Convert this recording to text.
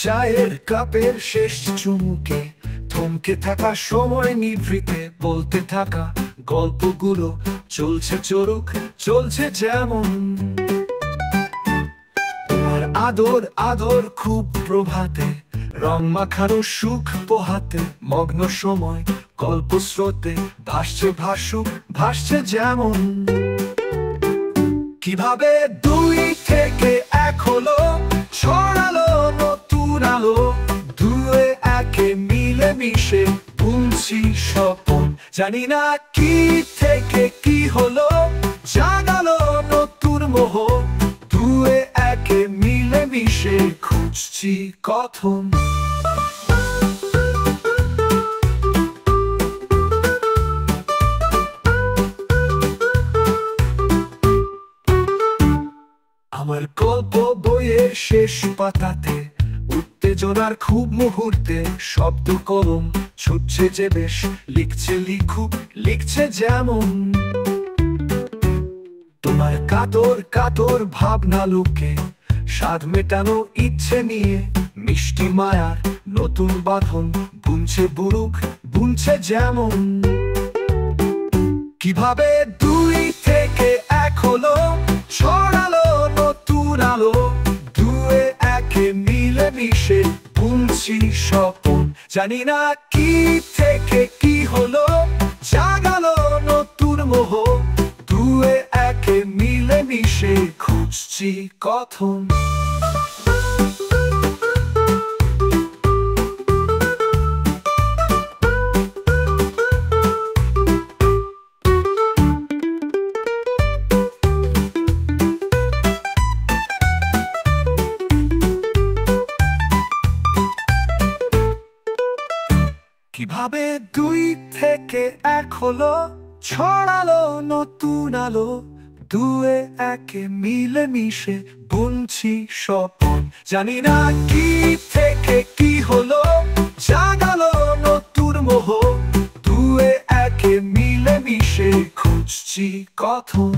চায়ের কাপের শেষ চুমুকে থমকে থাকা সময় নিভৃতে বলতে থাকা গল্পগুলো চলছে চলুক, চলছে যেমন। তোমার আদর আদর খুব প্রভাতে, রং মাখানো সুখ পোহাতে মগ্ন সময় গল্প স্রোতে ভাসছে ভাসুক, ভাসছে যেমন। কিভাবে দুই থেকে এক হলো, ছড়ালো নতুন আলো, দুয়ে একে মিলে মিশে বুনছি স্বপন। জানি না কি থেকে কি হলো, জাগালো নতুন মোহ, দুয়ে একে মিলে মিশে খুঁজছি কথন। আমার গল্প বইয়ের শেষ পাতাতে উত্তেজনার খুব মুহূর্তে শব্দ কলম ছুটছে যে বেশ, লিখছে লিখুক, লিখছে যেমন। তোমার কাতর কাতর ভাবনা লুকে স্বাদ মেটানো ইচ্ছে নিয়ে মিষ্টি মায়ার নতুন বাঁধন বুনছে বুড়ুক, বুনছে যেমন। কিভাবে দুই থেকে এক হলো, ছড়ালো নতুন আলো, দুয়ে একে মিলে মিশে বুনছি স্বপন। জানি না কি থেকে কি হলো, জাগালো নতুন মোহ, দুয়ে একে মিলে মিশে খুঁজছি কথন। কিভাবে দুই থেকে এক হলো, ছড়ালো নতুন আলো, দুয়ে একে মিলে মিশে বুনছি স্বপন। জানি না কি থেকে কি হলো, জাগালো নতুন মোহ, দুয়ে একে মিলে মিশে খুঁজছি কথন।